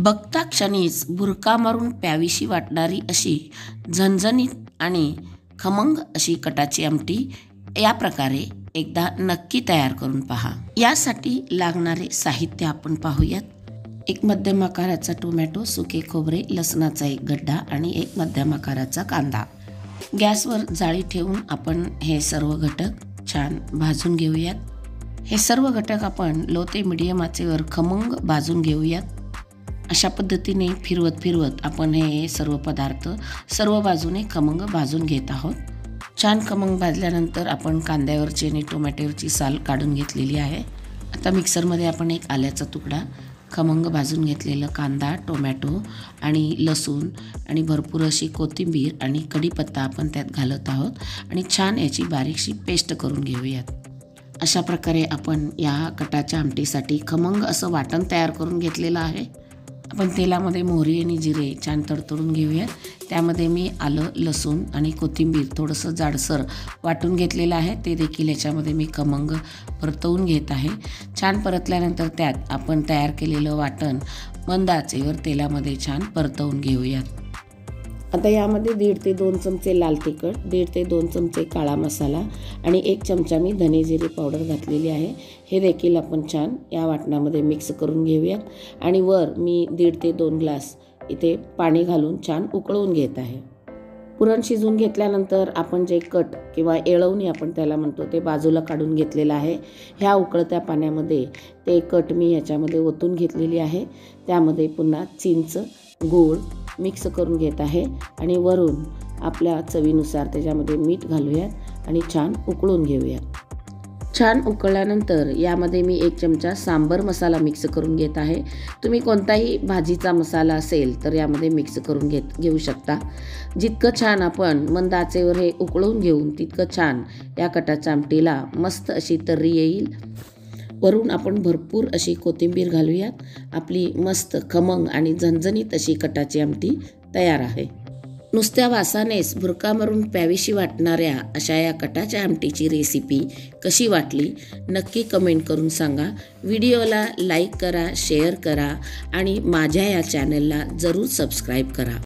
बघता क्षणीच बुरका मारून प्यावीशी वाटणारी अशी झणझणीत आणि खमंग अशी कटाची आमटी या प्रकारे एकदा नक्की तयार करून पहा। यासाठी लागणारे साहित्य आपण पाहूयात। एक मध्यम आकाराचा टोमॅटो, सुके खोबरे, लसणाचा एक गड्डा आणि एक मध्यम आकाराचा कांदा। गॅसवर जाळी ठेवून आपण हे सर्व घटक छान भाजून घेऊयात। हे सर्व घटक आपण लो ते मीडियम आचेवर खमंग भाजून घेऊयात। अशा पद्धतीने फिरवत आपण हे सर्व पदार्थ सर्व बाजूने खमंग भाजून घेत आहोत। छान खमंग भाजल्यानंतर आपण कांद्यावरची आणि टोमॅटोवरची साल काढून घेतलेली आहे। आता मिक्सरमध्ये आपण एक आल्याचा तुकडा, खमंग भाजून घेतलेलं कांदा, टोमॅटो आणि लसूण आणि भरपूर अशी कोथिंबीर आणि कढीपत्ता आपण त्यात घालत आहोत आणि छान याची बारीकशी पेस्ट करून घेऊयात। अशा प्रकारे आपण या कटाच्या आमटीसाठी खमंग असं वाटण तयार करून घेतलेलं आहे। आपण तेलामध्ये मोहरी आणि जिरे छान तडतडून घेऊयात। त्यामध्ये मी आलं, लसूण आणि कोथिंबीर थोडंसं जाडसर वाटून घेतलेलं आहे, ते देखील याच्यामध्ये मी खमंग परतवून घेत आहे। छान परतल्यानंतर त्यात आपण तयार केलेलं वाटण मंद आचेवर तेलामध्ये छान परतवून घेऊयात। आता यामध्ये 1.5 ते 2 चमचे लाल तिखट, 1.5 ते 2 चमचे काळा मसाला आणि 1 चमचा मी धने जिरे पावडर घातलेली आहे। हे देखील आपण छान या वाटणामध्ये मिक्स करून घेऊयात आणि वर मी 1.5 ते 2 ग्लास इथे पाणी घालून छान उकळवून घेत आहे। पुरण शिजवून घेतल्यानंतर आपण जे कट किंवा येळवणी आपण त्याला म्हणतो ते बाजूला काढून घेतलेलं आहे। ह्या उकळत्या पाण्यामध्ये ते कट मी याच्यामध्ये ओतून घेतलेली आहे। त्यामध्ये पुन्हा चिंच, गूळ मिक्स करून घेत आहे आणि वरून आपल्या चवीनुसार त्याच्यामध्ये मीठ घालूयात आणि छान उकळून घेऊयात। छान उकळल्यानंतर यामध्ये मी 1 चमचा सांबर मसाला मिक्स करून घेत आहे। तुम्ही कोणताही भाजीचा मसाला असेल तर यामध्ये मिक्स करून घेऊ शकता। जितकं छान आपण मंद आचेवर हे उकळून घेऊन तितकं छान या कटाच्या आमटीला मस्त अशी तर्री येईल। वरून आपण भरपूर अशी कोथिंबीर घालूयात। आपली मस्त खमंग आणि झणझणीत अशी कटाची आमटी तयार आहे। नुसत्या वासानेच बुरका मारून प्यावीशी वाटणाऱ्या अशा या कटाच्या आमटीची रेसिपी कशी वाटली नक्की कमेंट करून सांगा। व्हिडिओला लाईक करा, शेअर करा आणि माझ्या या चॅनलला जरूर सबस्क्राईब करा।